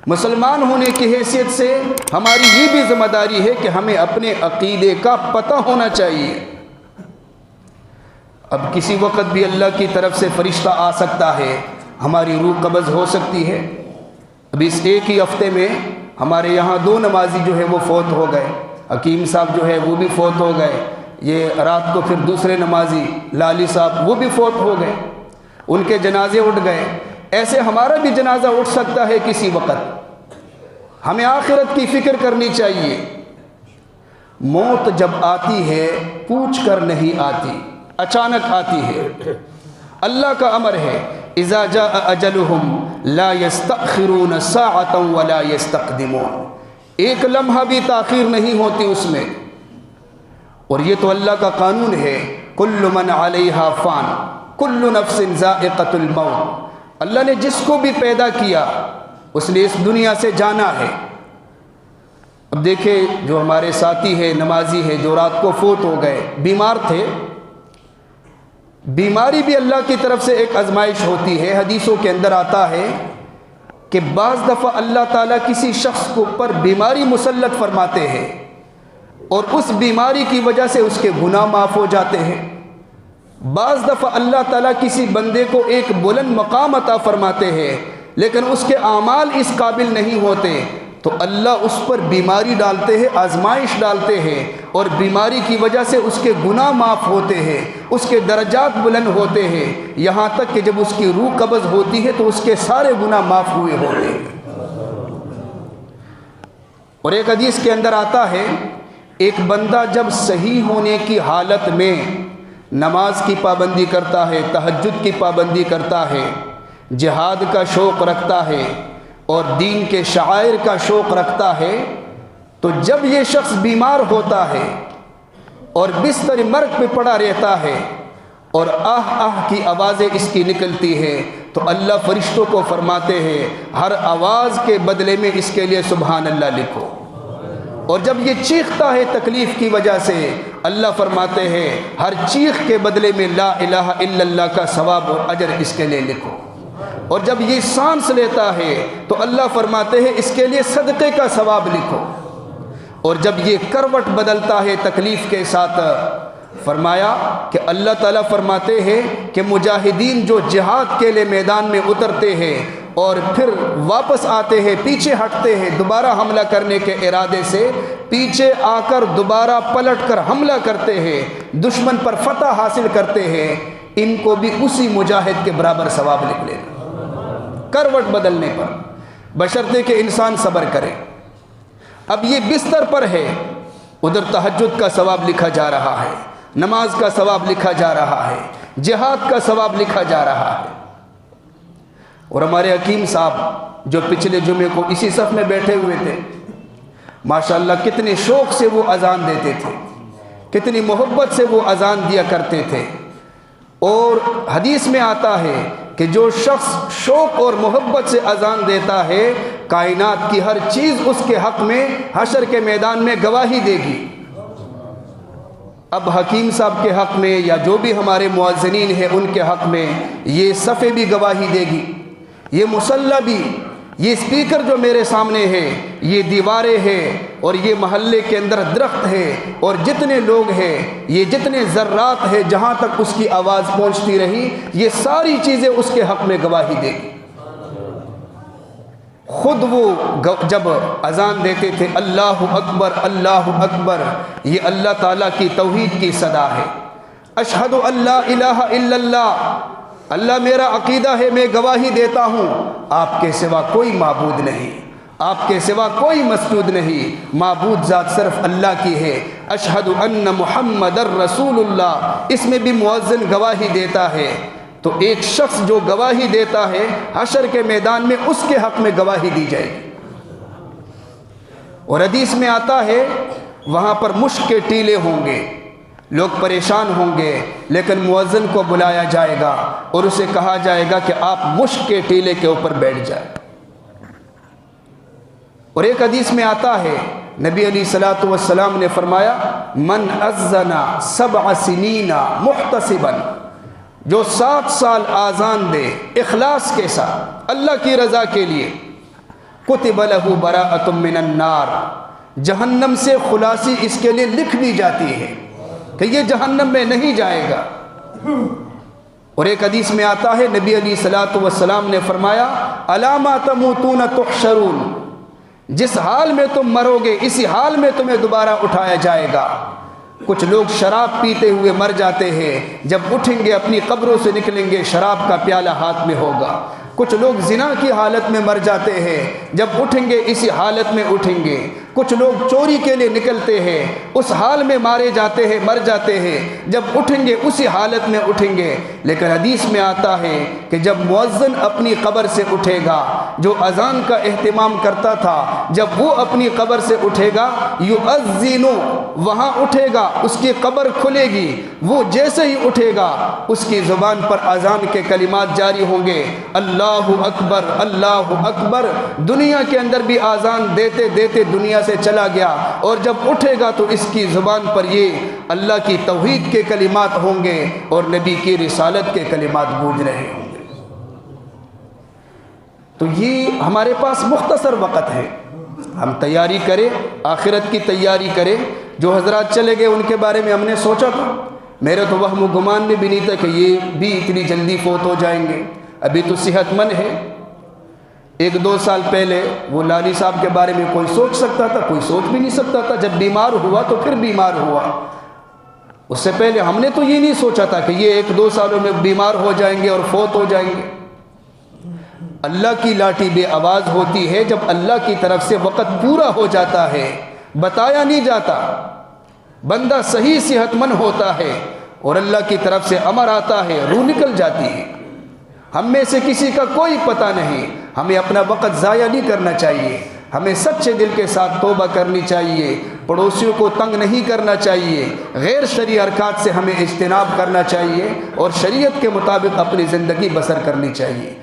मुसलमान होने की हैसियत से हमारी ये भी ज़िम्मेदारी है कि हमें अपने अक़ीदे का पता होना चाहिए। अब किसी वक्त भी अल्लाह की तरफ से फ़रिश्ता आ सकता है, हमारी रूह कब्ज़ हो सकती है। अभी इस एक ही हफ्ते में हमारे यहाँ 2 नमाजी जो है वो फ़ौत हो गए। हकीम साहब जो है वो भी फ़ौत हो गए। ये रात को फिर दूसरे नमाजी लाली साहब वो भी फ़ौत हो गए, उनके जनाजे उठ गए। ऐसे हमारा भी जनाजा उठ सकता है किसी वक़्त। हमें आखिरत की फ़िक्र करनी चाहिए। मौत जब आती है पूछ कर नहीं आती, अचानक आती है। अल्लाह का अमर है, इज़ा जाअ अजलुहुम ला यस्तअखिरून साअतन वला यस्तक़दिमून। एक लम्हा भी ताख़ीर नहीं होती उसमें। और ये तो अल्लाह का कानून है, कुल्लु मन अलैहा फ़ान कुल्लु नफ्सिन ज़ाइक़तुल मौत। अल्लाह ने जिसको भी पैदा किया उसने इस दुनिया से जाना है। अब देखें, जो हमारे साथी है नमाजी है जो रात को फ़ौत हो गए, बीमार थे। बीमारी भी अल्लाह की तरफ से एक आजमाइश होती है। हदीसों के अंदर आता है कि बाज़ दफ़ा अल्लाह ताला किसी शख्स को पर बीमारी मुसल्लत फरमाते हैं और उस बीमारी की वजह से उसके गुनाह माफ़ हो जाते हैं। बाज़ दफ़ा अल्लाह ताला किसी बंदे को एक बुलंद मकाम अता फरमाते हैं लेकिन उसके आमाल इस काबिल नहीं होते, तो अल्लाह उस पर बीमारी डालते हैं, आजमाइश डालते हैं और बीमारी की वजह से उसके गुनाह माफ़ होते हैं, उसके दर्जात बुलंद होते हैं। यहाँ तक कि जब उसकी रूह कब्ज़ होती है तो उसके सारे गुनाह माफ़ हुए होते हैं। और एक हदीस के अंदर आता है, एक बंदा जब सही होने की हालत में नमाज की पाबंदी करता है, तहज्जुद की पाबंदी करता है, जिहाद का शौक़ रखता है और दीन के शायर का शौक़ रखता है, तो जब ये शख्स बीमार होता है और बिस्तर मर्ग पे पड़ा रहता है और आह आह की आवाज़ें इसकी निकलती है, तो अल्लाह फरिश्तों को फरमाते हैं हर आवाज़ के बदले में इसके लिए सुबहान अल्लाह लिखो। और जब ये चीखता है तकलीफ़ की वजह से, अल्लाह फरमाते हैं हर चीख के बदले में ला इलाहा इल्लल्लाह का सवाब और अजर इसके लिए लिखो। और जब ये सांस लेता है तो अल्लाह फरमाते हैं इसके लिए सदक़े का सवाब लिखो। और जब ये करवट बदलता है तकलीफ़ के साथ, फरमाया कि अल्लाह ताला फरमाते हैं कि मुजाहिदीन जो जिहाद के लिए मैदान में उतरते हैं और फिर वापस आते हैं, पीछे हटते हैं दोबारा हमला करने के इरादे से, पीछे आकर दोबारा पलट कर हमला करते हैं, दुश्मन पर फतह हासिल करते हैं, इनको भी उसी मुजाहिद के बराबर सवाब निकलेगा करवट बदलने पर, बशर्ते कि इंसान सब्र करे। अब ये बिस्तर पर है, उधर तहज्जुद का सवाब लिखा जा रहा है, नमाज का सवाब लिखा जा रहा है, जिहाद का सवाब लिखा जा रहा है। और हमारे हकीम साहब जो पिछले जुमे को इसी सफ़ में बैठे हुए थे, माशाअल्लाह कितने शौक़ से वो अज़ान देते थे, कितनी मोहब्बत से वो अज़ान दिया करते थे। और हदीस में आता है कि जो शख्स शौक़ और मोहब्बत से अज़ान देता है, कायनात की हर चीज़ उसके हक़ में हशर के मैदान में गवाही देगी। अब हकीम साहब के हक़ में या जो भी हमारे मुअज़्ज़िनीन हैं उनके हक़ में ये सफ़े भी गवाही देगी, ये मुसल्ला भी, ये स्पीकर जो मेरे सामने है, ये दीवारें हैं और ये महल्ले के अंदर दरख्त है और जितने लोग हैं, ये जितने ज़र्रात हैं, जहाँ तक उसकी आवाज़ पहुँचती रही, ये सारी चीज़ें उसके हक़ में गवाही देगी। ख़ुद वो जब अज़ान देते थे अल्लाहु अकबर, ये अल्लाह ताला की तौहीद की सदा है। अशहदु अल्ला इलाहा इल्लल्लाह, अल्लाह मेरा अक़ीदा है, मैं गवाही देता हूँ आपके सिवा कोई माबूद नहीं, आपके सिवा कोई मसजूद नहीं, माबूद ज़ात सिर्फ़ अल्लाह की है। अशहदु अन्न मुहम्मदर रसूलुल्लाह, इसमें भी मुअज़्ज़िन गवाही देता है। तो एक शख्स जो गवाही देता है, हशर के मैदान में उसके हक़ में गवाही दी जाएगी। और हदीस में आता है वहाँ पर मुश्क के टीले होंगे, लोग परेशान होंगे, लेकिन मुअज़्ज़िन को बुलाया जाएगा और उसे कहा जाएगा कि आप मुश्क के टीले के ऊपर बैठ जाए। और एक हदीस में आता है नबी अलैहिस्सलातु वस्सलाम ने फरमाया, मन अज़्ज़ना सबअ सिनीना मुहतसिबन, जो 7 साल आज़ान दे इखलास के साथ अल्लाह की रज़ा के लिए, कुतिब लहू बराअतुम मिनन नार, जहन्नम से खुलासी इसके लिए लिख दी जाती है कि ये जहन्नम में नहीं जाएगा। और एक हदीस में आता है, नबी अलैहिस्सलातु वस्सलाम ने फरमाया, अलामा तमूतून तुहशरून, जिस हाल में तुम मरोगे इसी हाल में तुम्हें दोबारा उठाया जाएगा। कुछ लोग शराब पीते हुए मर जाते हैं, जब उठेंगे अपनी कब्रों से निकलेंगे शराब का प्याला हाथ में होगा। कुछ लोग जिना की हालत में मर जाते हैं, जब उठेंगे इसी हालत में उठेंगे। कुछ लोग चोरी के लिए निकलते हैं, उस हाल में मारे जाते हैं, मर जाते हैं, जब उठेंगे उसी हालत में उठेंगे। लेकिन हदीस में आता है कि जब मुअज्जिन अपनी कब्र से उठेगा, जो अजान का एहतिमाम करता था, जब वो अपनी कब्र से उठेगा, युअज्जिनु, वहाँ उठेगा, उसकी कब्र खुलेगी, वो जैसे ही उठेगा उसकी ज़ुबान पर अजान के कलिमात जारी होंगे, अल्लाहु अकबर, अल्लाहु अकबर। दुनिया के अंदर भी आज़ान देते देते दुनिया से चला गया, और जब उठेगा तो इसकी ज़ुबान पर ये अल्लाह की तौहीद के कलिमात होंगे और नबी की रिसालत के कलिमात गूंज रहे होंगे। तो ये हमारे पास मुख्तसर वक़्त है, हम तैयारी करें, आखिरत की तैयारी करें। जो हजरात चले गए उनके बारे में हमने सोचा था, मेरे तो वहम गुमान में भी नहीं था कि ये भी इतनी जल्दी फोत हो जाएंगे। अभी तो सेहतमंद है। 1-2 साल पहले वो लाली साहब के बारे में कोई सोच सकता था? कोई सोच भी नहीं सकता था। जब बीमार हुआ तो फिर बीमार हुआ, उससे पहले हमने तो ये नहीं सोचा था कि ये 1-2 सालों में बीमार हो जाएंगे और फोत हो जाएंगे। अल्लाह की लाठी बे आवाज़ होती है जब अल्लाह की तरफ से वक़्त पूरा हो जाता है, बताया नहीं जाता। बंदा सही सेहतमंद होता है और अल्लाह की तरफ से अमर आता है, रूह निकल जाती है। हम में से किसी का कोई पता नहीं। हमें अपना वक़्त ज़ाया नहीं करना चाहिए, हमें सच्चे दिल के साथ तौबा करनी चाहिए, पड़ोसियों को तंग नहीं करना चाहिए, गैर शरई हरकत से हमें इज्तिनाब करना चाहिए और शरीयत के मुताबिक अपनी ज़िंदगी बसर करनी चाहिए।